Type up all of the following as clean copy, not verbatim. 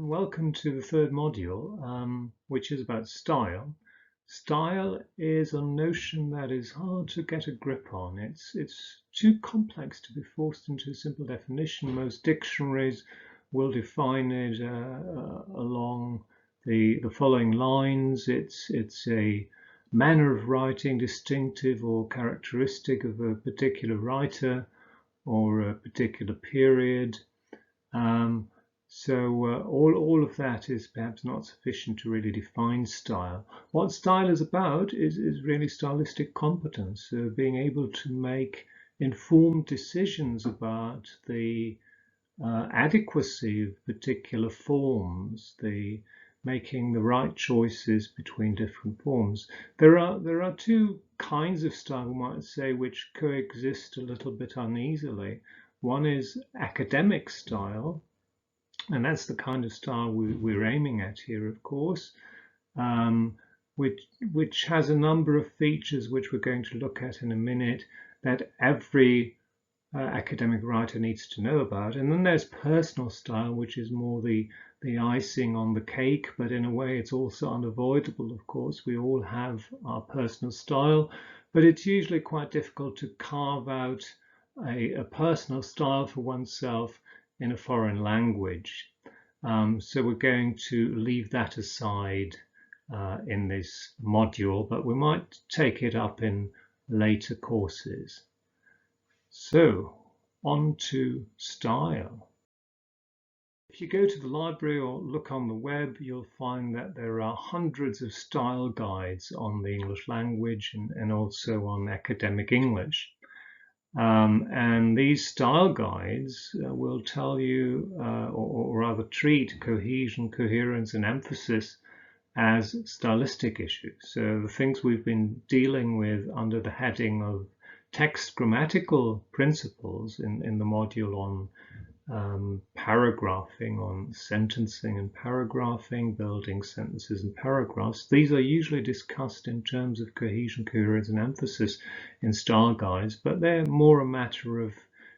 and welcome to the third module, which is about style. Style is a notion that is hard to get a grip on. It's too complex to be forced into a simple definition. Most dictionaries will define it along the following lines. It's a manner of writing distinctive or characteristic of a particular writer or a particular period. All of that is perhaps not sufficient to really define style. What style is about is really stylistic competence, being able to make informed decisions about the adequacy of particular forms, the making the right choices between different forms. There are two kinds of style, we might say, which coexist a little bit uneasily. One is academic style, and that's the kind of style we're aiming at here, of course, which has a number of features which we're going to look at in a minute that every academic writer needs to know about. And then there's personal style, which is more the icing on the cake, but in a way it's also unavoidable, of course. We all have our personal style, but it's usually quite difficult to carve out a personal style for oneself in a foreign language. So we're going to leave that aside in this module, but we might take it up in later courses. So on to style. If you go to the library or look on the web, you'll find that there are hundreds of style guides on the English language and also on academic English. And these style guides will tell you, or rather treat cohesion, coherence, and emphasis as stylistic issues. So the things we've been dealing with under the heading of text grammatical principles in the module on paragraphing, on sentencing and paragraphing, building sentences and paragraphs. These are usually discussed in terms of cohesion, coherence, and emphasis in style guides, but they're more a matter of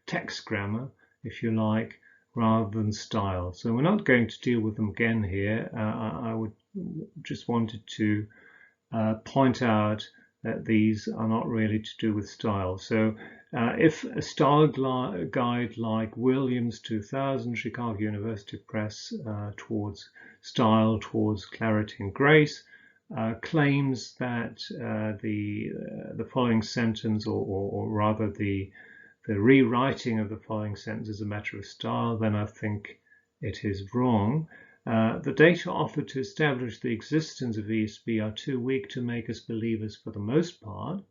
text grammar, if you like, rather than style. So we're not going to deal with them again here. I would just wanted to point out that these are not really to do with style. So if a style guide like Williams 2000, Chicago University Press, towards style, towards clarity and grace, claims that the following sentence, or rather the rewriting of the following sentence is a matter of style, then I think it is wrong. The data offered to establish the existence of ESB are too weak to make us believers for the most part.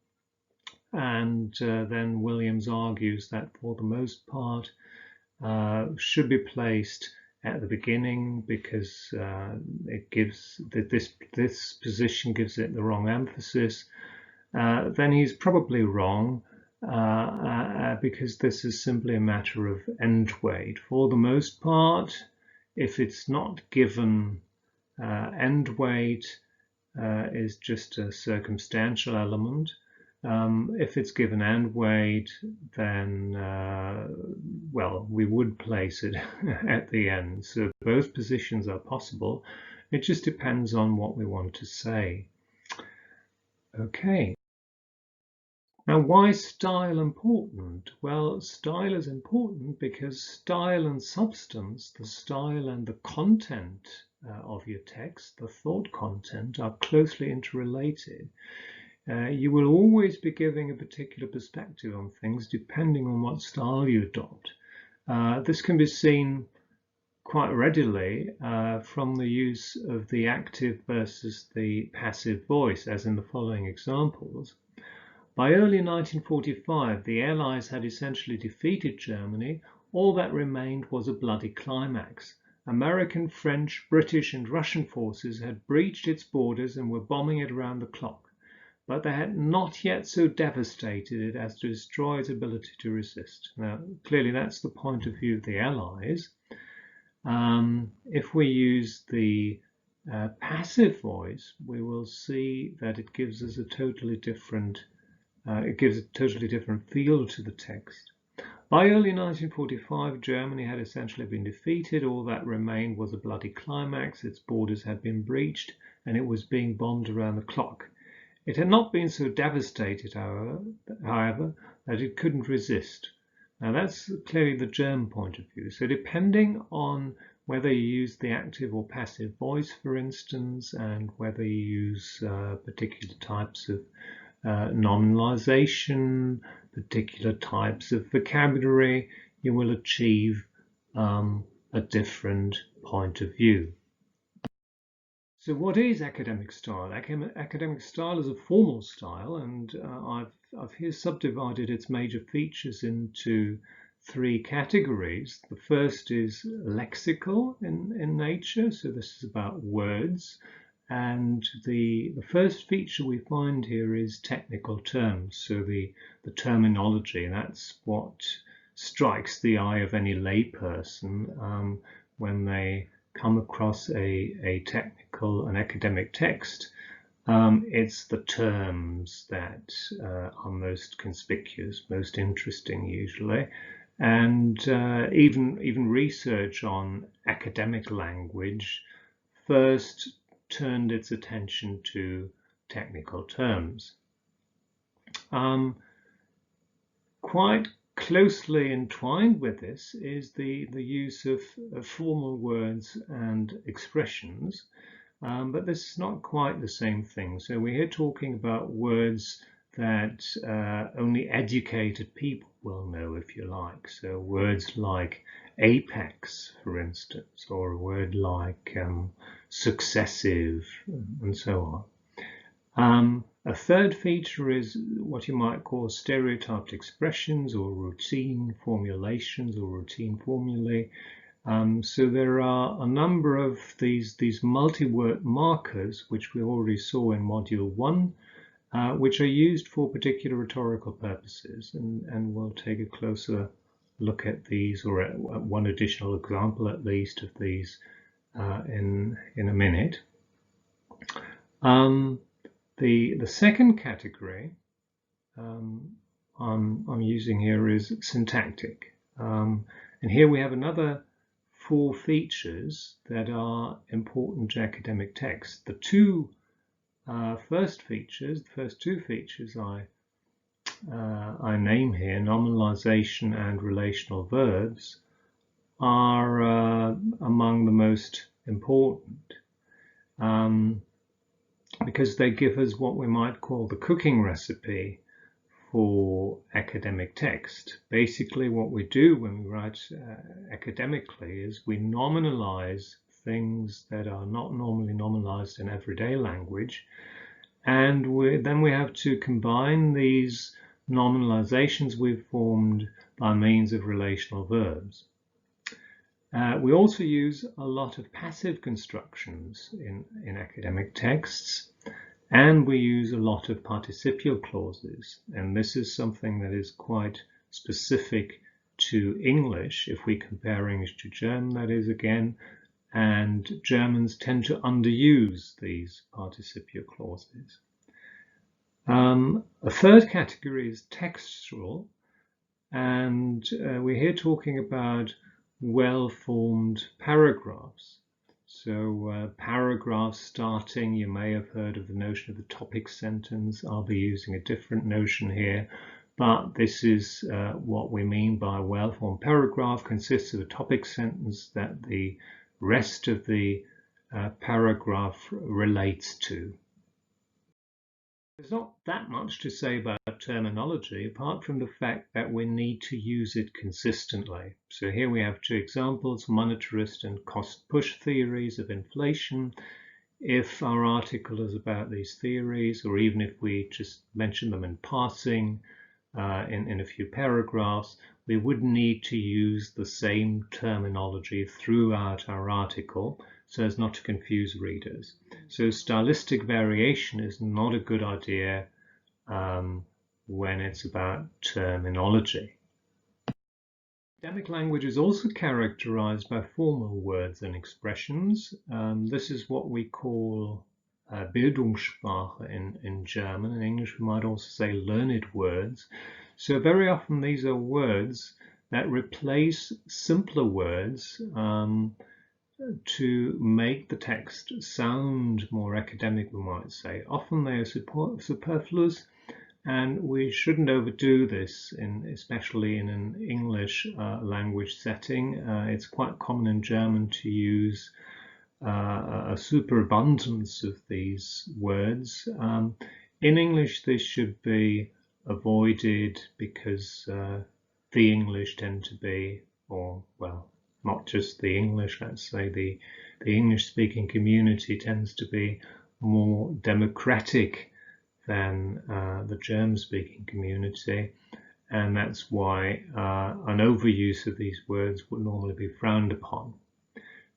And then Williams argues that for the most part should be placed at the beginning because it gives this position gives it the wrong emphasis. Then he's probably wrong because this is simply a matter of end weight. For the most part, if it's not given end weight is just a circumstantial element. If it's given end weight, then, well, we would place it at the end. So both positions are possible. It just depends on what we want to say. Okay. Now, why is style important? Well, style is important because style and substance, the style and the content of your text, the thought content, are closely interrelated. You will always be giving a particular perspective on things depending on what style you adopt. This can be seen quite readily from the use of the active versus the passive voice, as in the following examples. By early 1945, the Allies had essentially defeated Germany. All that remained was a bloody climax. American, French, British, and Russian forces had breached its borders and were bombing it around the clock. But they had not yet so devastated it as to destroy its ability to resist. Now, clearly that's the point of view of the Allies. If we use the passive voice, we will see that it gives us a totally different feel to the text. By early 1945, Germany had essentially been defeated. All that remained was a bloody climax. Its borders had been breached, and it was being bombed around the clock. It had not been so devastated, however, that it couldn't resist. Now that's clearly the German point of view. So depending on whether you use the active or passive voice, for instance, and whether you use particular types of nominalization, particular types of vocabulary, you will achieve a different point of view. So what is academic style? Academic style is a formal style, and I've here subdivided its major features into three categories. The first is lexical in nature, so this is about words. And the first feature we find here is technical terms, so the terminology. That's what strikes the eye of any layperson when they come across an academic text. It's the terms that are most conspicuous, most interesting usually. And even research on academic language first turned its attention to technical terms. Quite closely entwined with this is the use of formal words and expressions, but this is not quite the same thing. So we're here talking about words that only educated people will know, if you like. So words like apex, for instance, or a word like successive, and so on. A third feature is what you might call stereotyped expressions or routine formulations or routine formulae. So there are a number of these multi-word markers, which we already saw in Module 1, which are used for particular rhetorical purposes, and we'll take a closer look at these, or at one additional example at least of these in a minute. The second category I'm using here is syntactic, and here we have another 4 features that are important to academic text. The first two features I name here, nominalization and relational verbs, are among the most important because they give us what we might call the cooking recipe for academic text. Basically, what we do when we write academically is we nominalize things that are not normally nominalized in everyday language, and then we have to combine these nominalizations we've formed by means of relational verbs. We also use a lot of passive constructions in academic texts, and we use a lot of participial clauses, and this is something that is quite specific to English if we compare English to German, that is, again, and Germans tend to underuse these participial clauses. A third category is textual, and we're here talking about well-formed paragraphs. So paragraphs starting, you may have heard of the notion of the topic sentence. I'll be using a different notion here, but this is what we mean by a well-formed paragraph. Consists of a topic sentence that the rest of the paragraph relates to. There's not that much to say about terminology apart from the fact that we need to use it consistently. So here we have 2 examples, monetarist and cost-push theories of inflation. If our article is about these theories, or even if we just mention them in passing in a few paragraphs, we would need to use the same terminology throughout our article so as not to confuse readers. So stylistic variation is not a good idea when it's about terminology. Academic language is also characterized by formal words and expressions. This is what we call Bildungssprache in German. In English, we might also say learned words. So very often these are words that replace simpler words to make the text sound more academic, we might say. Often they are superfluous, and we shouldn't overdo this, especially in an English language setting. It's quite common in German to use a superabundance of these words. In English, this should be avoided because the English tend to be, or well, not just the English, let's say the English-speaking community tends to be more democratic than the German-speaking community, and that's why an overuse of these words would normally be frowned upon.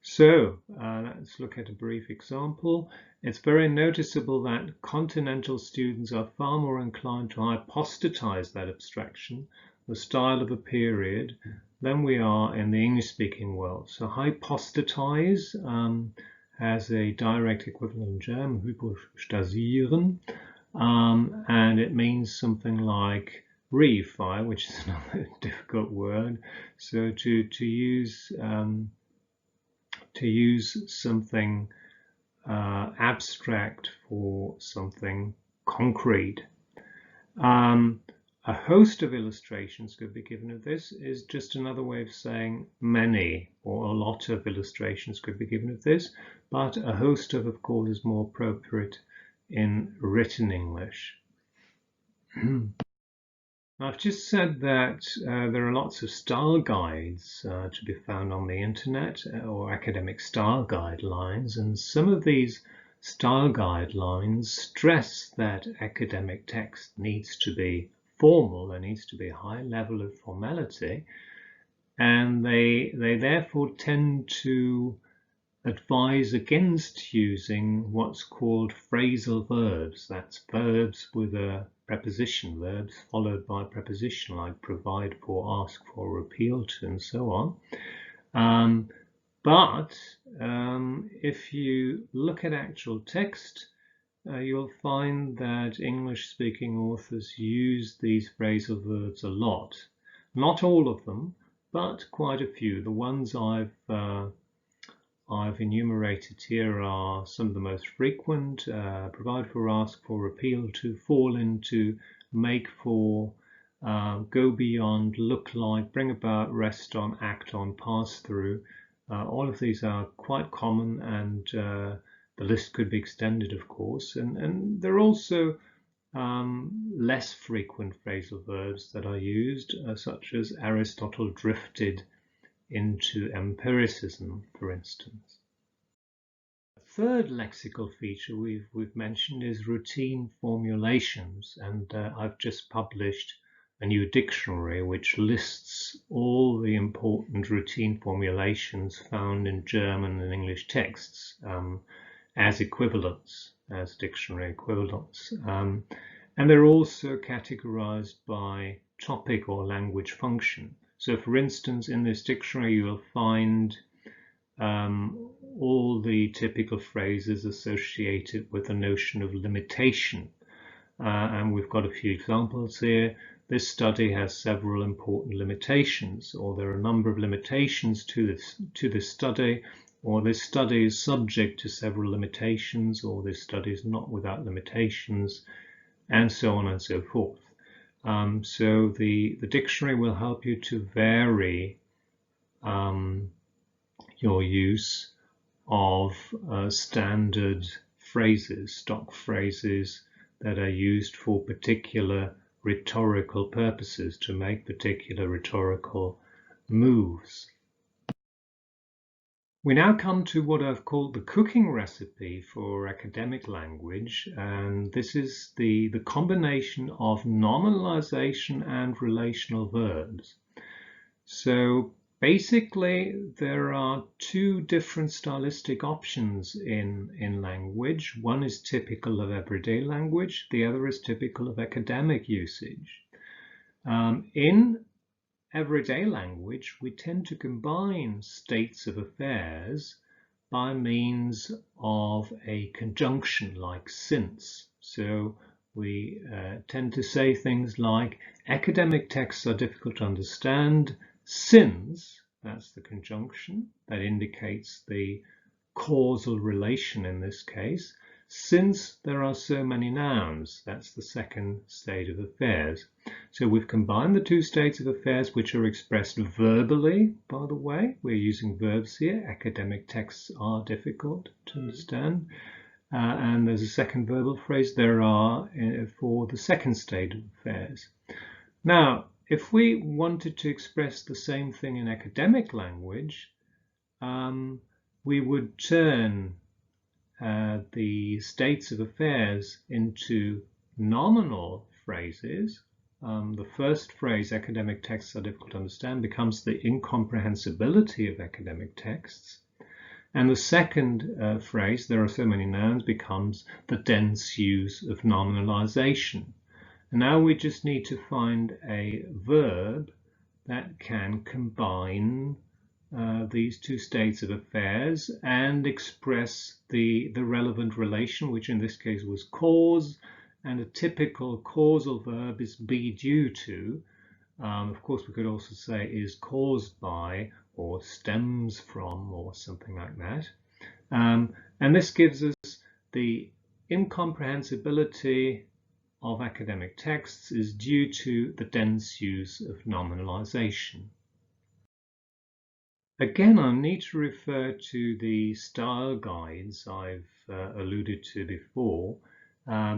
So let's look at a brief example. It's very noticeable that continental students are far more inclined to hypostatize that abstraction, the style of a period, than we are in the English-speaking world. So hypostatize has a direct equivalent in German, hypostasieren, and it means something like reify, which is another difficult word. So to use something abstract for something concrete. A host of illustrations could be given of this is just another way of saying many, or a lot of illustrations could be given of this, but a host of course, is more appropriate in written English. I've just said that there are lots of style guides to be found on the internet, or academic style guidelines, and some of these style guidelines stress that academic text needs to be formal, there needs to be a high level of formality, and they therefore tend to advise against using what's called phrasal verbs. That's verbs with a preposition, verbs followed by preposition, like provide for, ask for, appeal to, and so on. But if you look at actual text, you'll find that English-speaking authors use these phrasal verbs a lot. Not all of them, but quite a few. The ones I've enumerated here are some of the most frequent: provide for, ask for, appeal to, fall into, make for, go beyond, look like, bring about, rest on, act on, pass through. All of these are quite common, and the list could be extended, of course, and there are also less frequent phrasal verbs that are used, such as Aristotle drifted into empiricism, for instance. A third lexical feature we've mentioned is routine formulations, and I've just published a new dictionary which lists all the important routine formulations found in German and English texts as equivalents, as dictionary equivalents. And they're also categorized by topic or language function. So for instance, in this dictionary, you will find all the typical phrases associated with the notion of limitation. And we've got a few examples here. This study has several important limitations, or there are a number of limitations to this study, or this study is subject to several limitations, or this study is not without limitations, and so on and so forth. So the dictionary will help you to vary your use of standard phrases, stock phrases that are used for particular rhetorical purposes, to make particular rhetorical moves. We now come to what I've called the cooking recipe for academic language, and this is the combination of nominalization and relational verbs. So basically, there are two different stylistic options in language. One is typical of everyday language, the other is typical of academic usage. In everyday language, we tend to combine states of affairs by means of a conjunction like since. So we tend to say things like, academic texts are difficult to understand, Since, that's the conjunction that indicates the causal relation in this case, since there are so many nouns, that's the second state of affairs. So we've combined the two states of affairs, which are expressed verbally, by the way. We're using verbs here. Academic texts are difficult to understand. And there's a second verbal phrase there are for the second state of affairs. Now, if we wanted to express the same thing in academic language, we would turn the states of affairs into nominal phrases. The first phrase, academic texts are difficult to understand, becomes the incomprehensibility of academic texts. And the second phrase, there are so many nouns, becomes the dense use of nominalization. And now we just need to find a verb that can combine these two states of affairs and express the relevant relation, which in this case was cause, and a typical causal verb is be due to. Of course, we could also say is caused by or stems from or something like that. And this gives us the incomprehensibility of academic texts is due to the dense use of nominalization. Again, I need to refer to the style guides I've alluded to before,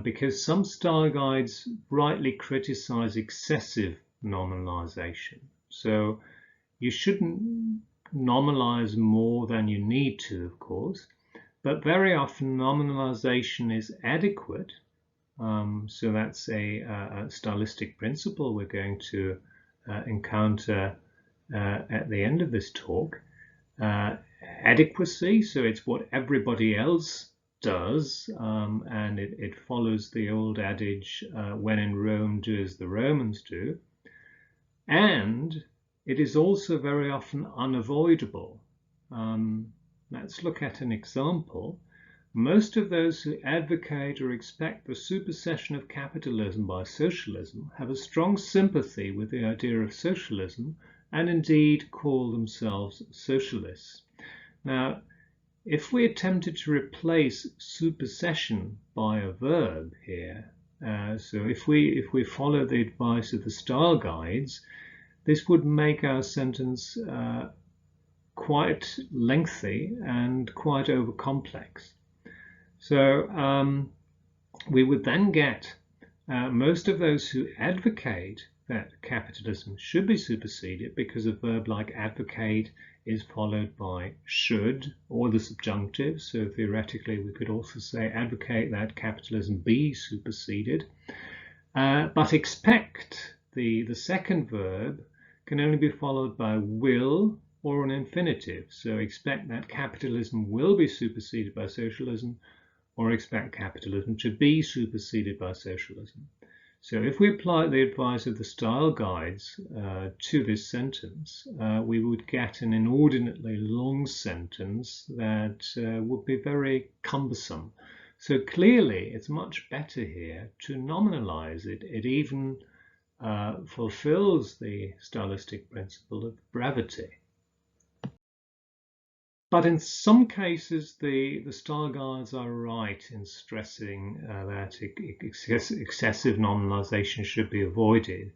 because some style guides rightly criticize excessive nominalization. So you shouldn't nominalize more than you need to, of course, but very often nominalization is adequate. So that's a stylistic principle we're going to encounter at the end of this talk. Adequacy, so it's what everybody else does, and it follows the old adage, when in Rome, do as the Romans do. And it is also very often unavoidable. Let's look at an example. Most of those who advocate or expect the supersession of capitalism by socialism have a strong sympathy with the idea of socialism and indeed call themselves socialists. Now, if we attempted to replace supersession by a verb here, so if we follow the advice of the style guides, this would make our sentence quite lengthy and quite overcomplex. So we would then get most of those who advocate that capitalism should be superseded, because a verb like advocate is followed by should or the subjunctive. So theoretically, we could also say advocate that capitalism be superseded. But expect, the second verb, can only be followed by will or an infinitive. So expect that capitalism will be superseded by socialism, or expect capitalism to be superseded by socialism. So if we apply the advice of the style guides to this sentence, we would get an inordinately long sentence that would be very cumbersome. So clearly, it's much better here to nominalize it. It even fulfills the stylistic principle of brevity. But in some cases, the style guides are right in stressing that excessive nominalization should be avoided.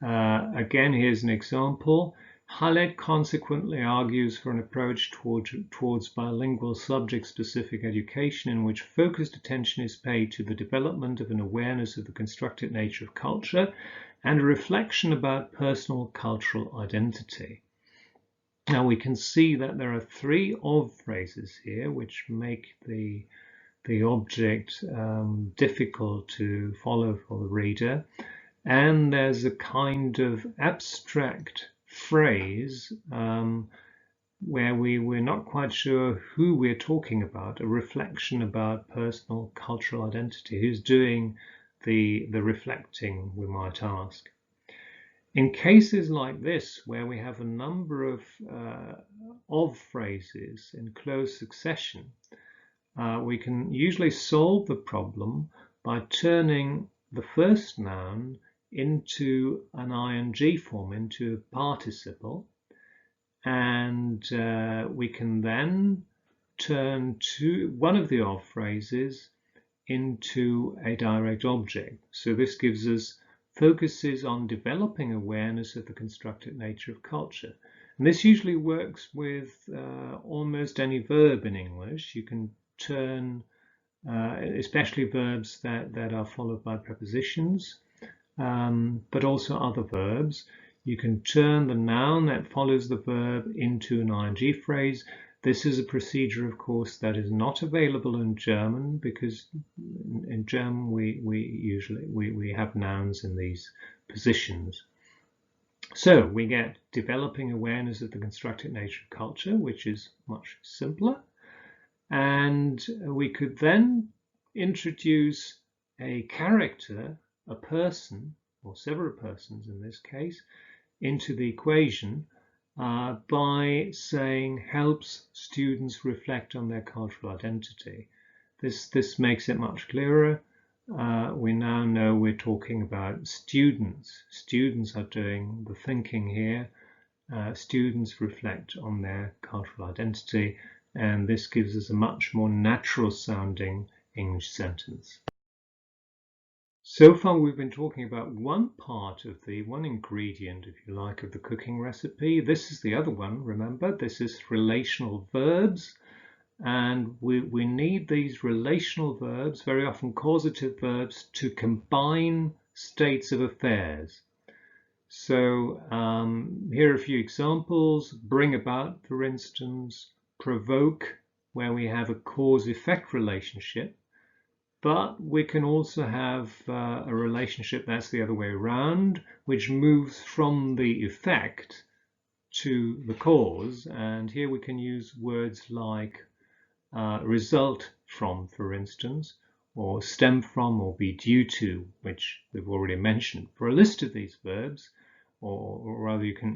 Again, here's an example. Hallett consequently argues for an approach towards bilingual subject-specific education in which focused attention is paid to the development of an awareness of the constructed nature of culture and a reflection about personal cultural identity. Now we can see that there are three of phrases here which make the object difficult to follow for the reader, and there's a kind of abstract phrase where we're not quite sure who we're talking about, a reflection about personal cultural identity. Who's doing the reflecting, we might ask. In cases like this, where we have a number of phrases in close succession, we can usually solve the problem by turning the first noun into an ing form, into a participle, and we can then turn to one of the of phrases into a direct object. So this gives us focuses on developing awareness of the constructed nature of culture. And this usually works with almost any verb in English. You can turn, especially verbs that are followed by prepositions, but also other verbs. You can turn the noun that follows the verb into an ing phrase. This is a procedure, of course, that is not available in German, because in German we usually have nouns in these positions. So we get developing awareness of the constructed nature of culture, which is much simpler. And we could then introduce a character, a person, or several persons in this case, into the equation by saying helps students reflect on their cultural identity. This makes it much clearer. We now know we're talking about students. Students are doing the thinking here. Students reflect on their cultural identity, and this gives us a much more natural sounding English sentence. So far we've been talking about one part of one ingredient, if you like, of the cooking recipe. This is the other one, remember, this is relational verbs. And we need these relational verbs, very often causative verbs, to combine states of affairs. So here are a few examples. Bring about, for instance, provoke, where we have a cause-effect relationship. But we can also have a relationship that's the other way around, which moves from the effect to the cause. And here we can use words like result from, for instance, or stem from, or be due to, which we've already mentioned. For a list of these verbs, or rather you can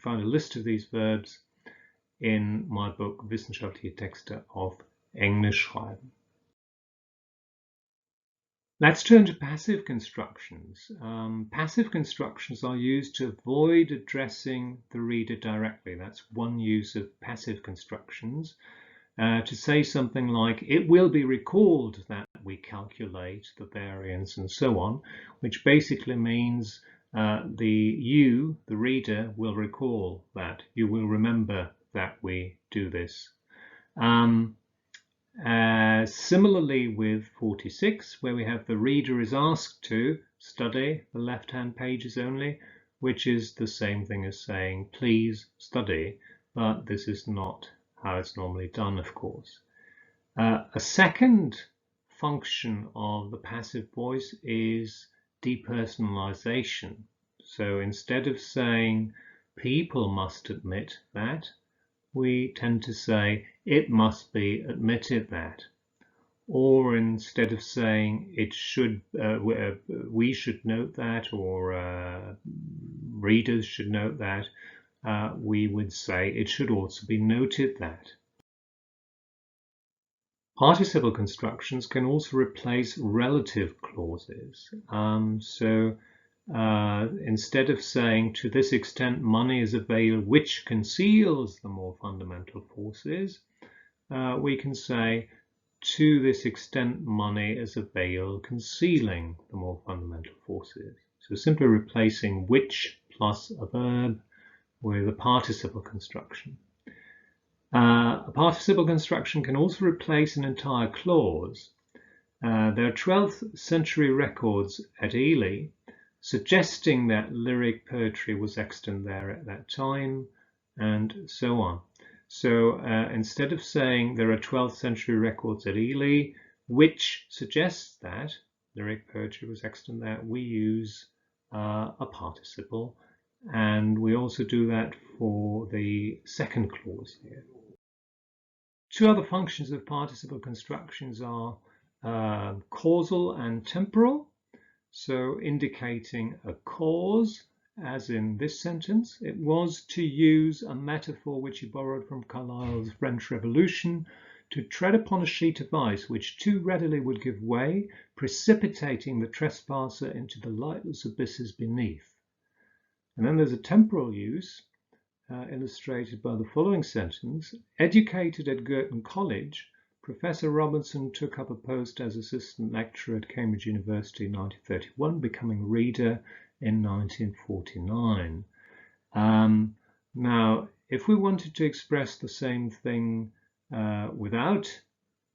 find a list of these verbs in my book Wissenschaftliche Texte auf Englisch schreiben. Let's turn to passive constructions. Passive constructions are used to avoid addressing the reader directly. That's one use of passive constructions. To say something like, it will be recalled that we calculate the variance and so on, which basically means the reader, will recall that. You will remember that we do this. Similarly with 46, where we have the reader is asked to study the left-hand pages only, which is the same thing as saying please study, but this is not how it's normally done, of course. A second function of the passive voice is depersonalization. So instead of saying people must admit that, we tend to say it must be admitted that. Or instead of saying it should, we should note that, or readers should note that, we would say it should also be noted that. Participle constructions can also replace relative clauses. Instead of saying to this extent money is a veil which conceals the more fundamental forces, we can say to this extent money is a veil concealing the more fundamental forces. So simply replacing which plus a verb with a participle construction. A participle construction can also replace an entire clause. There are 12th century records at Ely suggesting that lyric poetry was extant there at that time, and so on. So instead of saying there are 12th century records at Ely, which suggests that lyric poetry was extant there, we use a participle, and we also do that for the second clause here. Two other functions of participle constructions are causal and temporal. So indicating a cause, as in this sentence, it was, to use a metaphor which he borrowed from Carlyle's French Revolution, to tread upon a sheet of ice which too readily would give way, precipitating the trespasser into the lightless abysses beneath. And then there's a temporal use, illustrated by the following sentence. Educated at Girton College, Professor Robinson took up a post as assistant lecturer at Cambridge University in 1931, becoming reader in 1949. Now, if we wanted to express the same thing without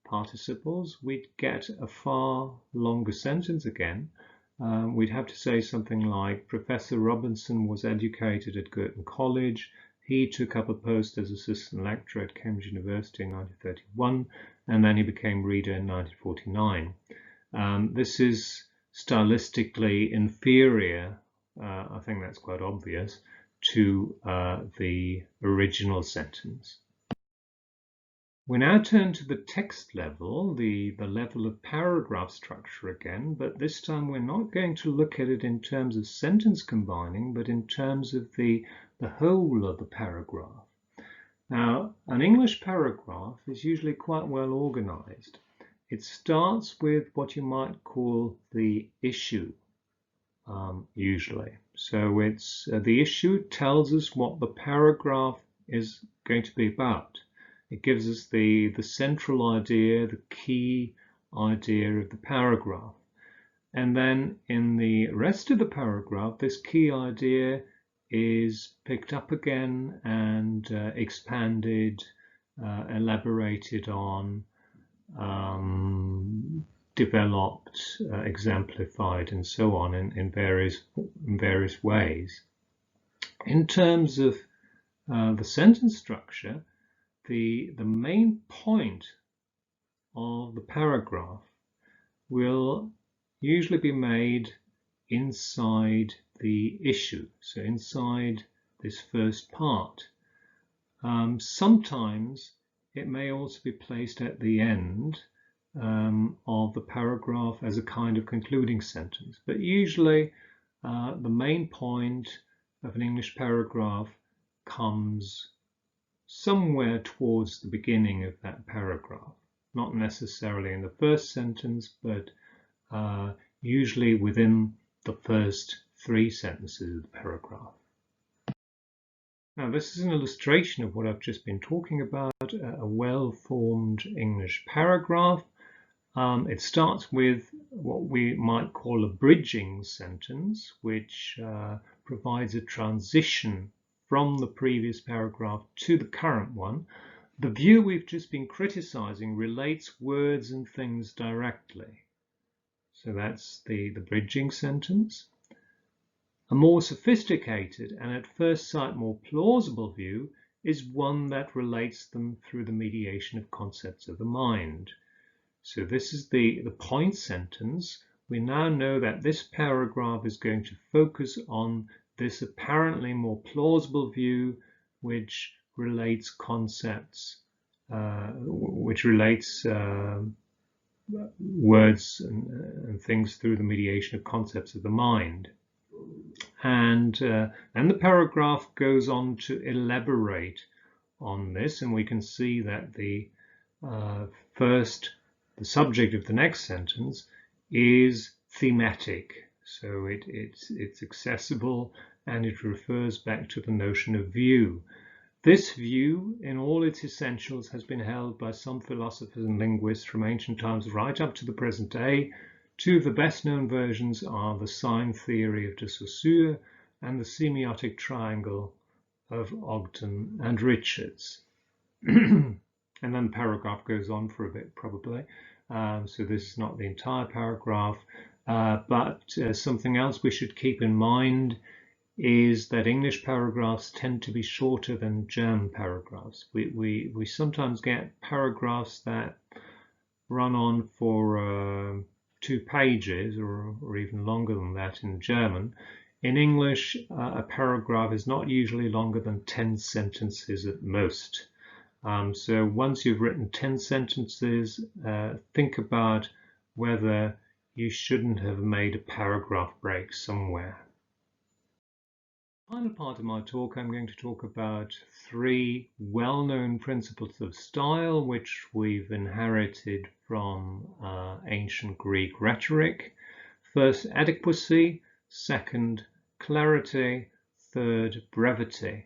participles, we'd get a far longer sentence again. We'd have to say something like, Professor Robinson was educated at Girton College. He took up a post as assistant lecturer at Cambridge University in 1931, and then he became reader in 1949. This is stylistically inferior, I think that's quite obvious, to the original sentence. We now turn to the text level, the level of paragraph structure again, but this time we're not going to look at it in terms of sentence combining, but in terms of the whole of the paragraph. Now, an English paragraph is usually quite well organized. It starts with what you might call the issue, usually. So it's the issue tells us what the paragraph is going to be about. It gives us the central idea, the key idea of the paragraph. And then in the rest of the paragraph, this key idea is picked up again and expanded, elaborated on, developed, exemplified, and so on in various ways. In terms of the sentence structure, the main point of the paragraph will usually be made inside the issue, so inside this first part. Sometimes it may also be placed at the end of the paragraph as a kind of concluding sentence, but usually the main point of an English paragraph comes somewhere towards the beginning of that paragraph, not necessarily in the first sentence, but usually within the first 3 sentences of the paragraph. Now, this is an illustration of what I've just been talking about, a well-formed English paragraph. It starts with what we might call a bridging sentence, which provides a transition from the previous paragraph to the current one. The view we've just been criticizing relates words and things directly. So that's the bridging sentence. A more sophisticated and at first sight more plausible view is one that relates them through the mediation of concepts of the mind. So this is the point sentence. We now know that this paragraph is going to focus on this apparently more plausible view, which relates concepts, which relates words and things through the mediation of concepts of the mind. And then the paragraph goes on to elaborate on this, and we can see that the subject of the next sentence is thematic. So it's accessible, and it refers back to the notion of view. This view, in all its essentials, has been held by some philosophers and linguists from ancient times right up to the present day. 2 of the best-known versions are the sign theory of de Saussure and the semiotic triangle of Ogden and Richards. And then the paragraph goes on for a bit, probably. So this is not the entire paragraph. But something else we should keep in mind is that English paragraphs tend to be shorter than German paragraphs. We sometimes get paragraphs that run on for 2 pages or even longer than that in German. In English, a paragraph is not usually longer than 10 sentences at most. So once you've written 10 sentences, think about whether you shouldn't have made a paragraph break somewhere. Final part of my talk, I'm going to talk about three well-known principles of style which we've inherited from ancient Greek rhetoric. First, adequacy. Second, clarity. Third, brevity.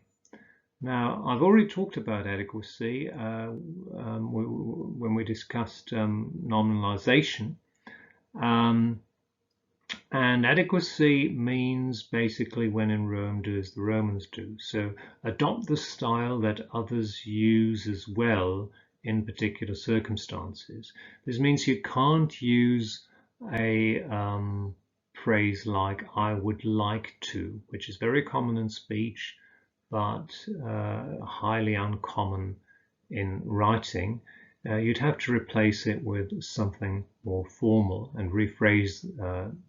Now, I've already talked about adequacy when we discussed nominalization. And adequacy means basically when in Rome, do as the Romans do. So adopt the style that others use as well in particular circumstances. This means you can't use a phrase like "I would like to," which is very common in speech, but highly uncommon in writing. You'd have to replace it with something more formal and rephrase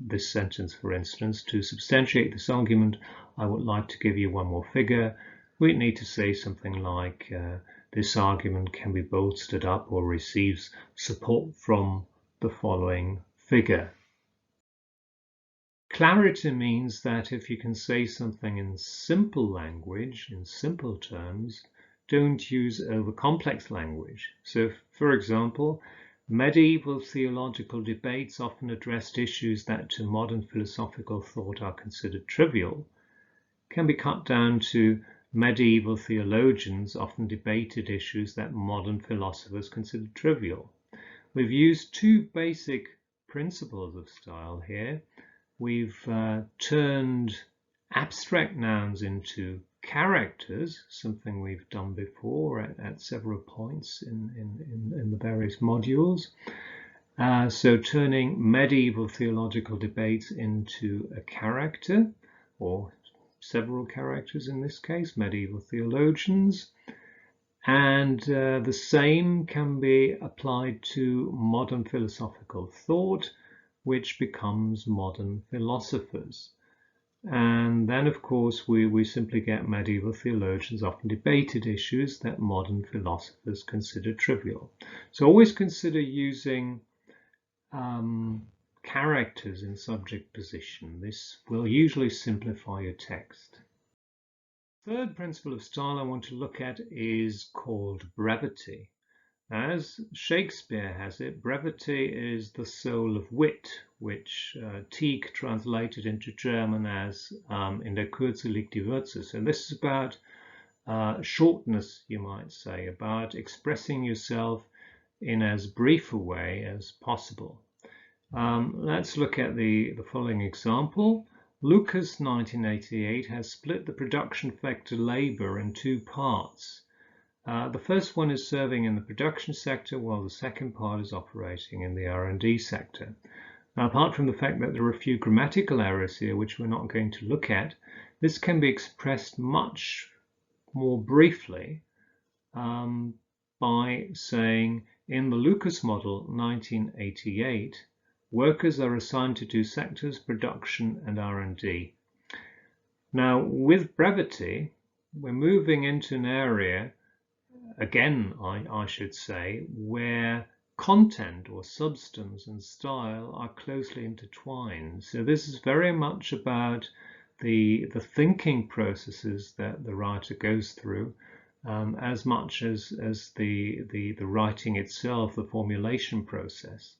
this sentence, for instance. To substantiate this argument, I would like to give you one more figure. We'd need to say something like, this argument can be bolstered up or receives support from the following figure. Clarity means that if you can say something in simple language, in simple terms, don't use over-complex language. So, for example, medieval theological debates often addressed issues that to modern philosophical thought are considered trivial, can be cut down to medieval theologians often debated issues that modern philosophers consider trivial. We've used two basic principles of style here. We've turned abstract nouns into characters, something we've done before at several points in the various modules. So turning medieval theological debates into a character, or several characters in this case, medieval theologians. And the same can be applied to modern philosophical thought, which becomes modern philosophers. And then, of course, we simply get medieval theologians often debated issues that modern philosophers consider trivial. So always consider using characters in subject position. This will usually simplify your text. Third principle of style I want to look at is called brevity. As Shakespeare has it, brevity is the soul of wit, which Tieck translated into German as in der Kürze liegt die Würze. So this is about shortness, you might say, about expressing yourself in as brief a way as possible. Let's look at the following example. Lucas 1988 has split the production factor labor in two parts. The first one is serving in the production sector, while the second part is operating in the R&D sector. Now, apart from the fact that there are a few grammatical errors here, which we're not going to look at, this can be expressed much more briefly by saying, in the Lucas model 1988, workers are assigned to two sectors, production and R&D. Now, with brevity, we're moving into an area, again, I should say, where content or substance and style are closely intertwined. So this is very much about the thinking processes that the writer goes through, as much as the writing itself, the formulation process.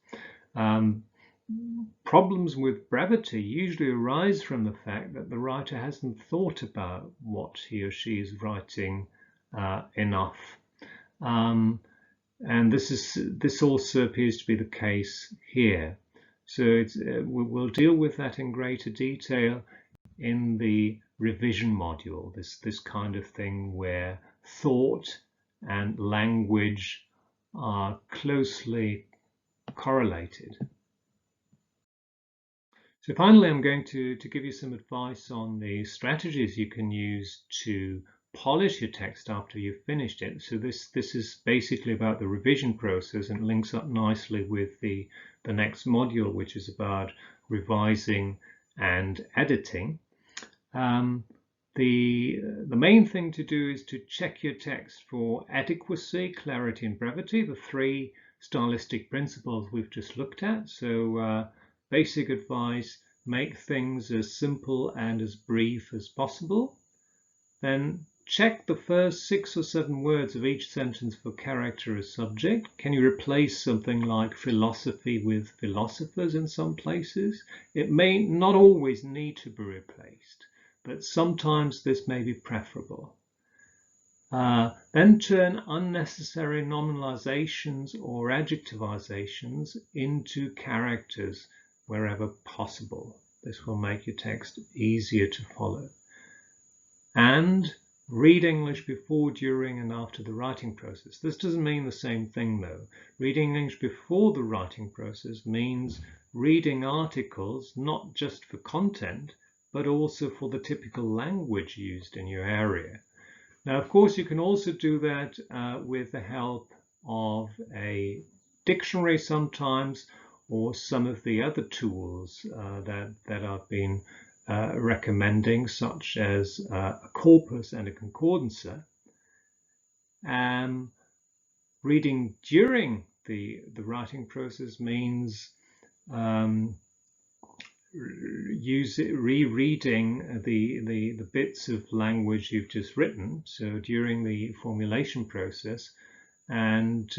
Problems with brevity usually arise from the fact that the writer hasn't thought about what he or she is writing enough. And this also appears to be the case here. So we'll deal with that in greater detail in the revision module, this kind of thing where thought and language are closely correlated. So finally, I'm going to give you some advice on the strategies you can use to polish your text after you've finished it. So this is basically about the revision process and links up nicely with the next module, which is about revising and editing. The main thing to do is to check your text for adequacy, clarity, and brevity, the three stylistic principles we've just looked at. So basic advice, make things as simple and as brief as possible. then check the first 6 or 7 words of each sentence for character as subject. Can you replace something like philosophy with philosophers in some places? It may not always need to be replaced, but sometimes this may be preferable. Then turn unnecessary nominalizations or adjectivizations into characters wherever possible. This will make your text easier to follow. And read English before, during, and after the writing process. This doesn't mean the same thing, though. Reading English before the writing process means reading articles not just for content, but also for the typical language used in your area. Now, of course, you can also do that with the help of a dictionary sometimes, or some of the other tools that I've been recommending, such as a corpus and a concordancer. Reading during the writing process means rereading the bits of language you've just written, so during the formulation process, and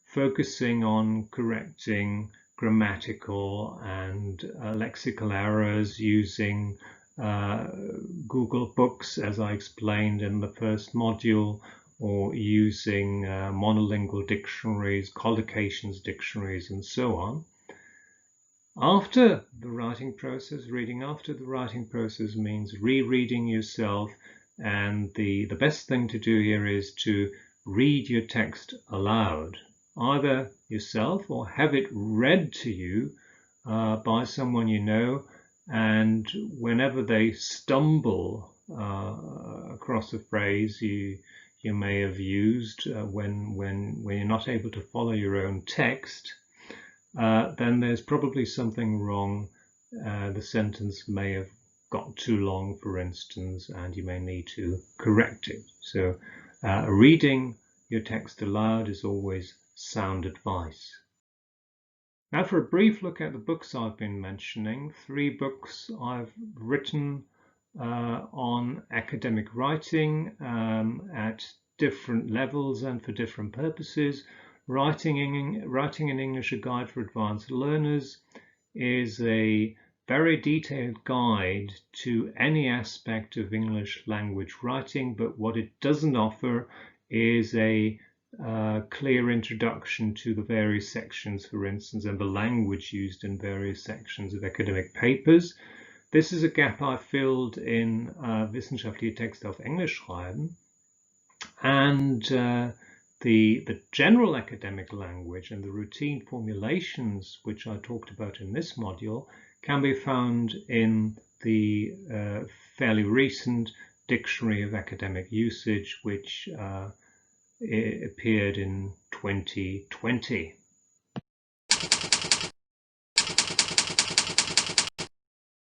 focusing on correcting grammatical and lexical errors using Google Books, as I explained in the first module, or using monolingual dictionaries, collocations dictionaries, and so on. After the writing process, reading after the writing process means rereading yourself, and the best thing to do here is to read your text aloud, either yourself or have it read to you by someone you know, and whenever they stumble across a phrase you may have used when you're not able to follow your own text, then there's probably something wrong. The sentence may have got too long, for instance, and you may need to correct it. So reading your text aloud is always sound advice. Now for a brief look at the books I've been mentioning, 3 books I've written on academic writing at different levels and for different purposes. Writing in English, a Guide for Advanced Learners, is a very detailed guide to any aspect of English language writing, but what it doesn't offer is a clear introduction to the various sections, for instance, and the language used in various sections of academic papers. This is a gap I filled in Wissenschaftliche Texte auf Englisch schreiben, and the general academic language and the routine formulations, which I talked about in this module, can be found in the fairly recent Dictionary of Academic Usage, which appeared in 2020.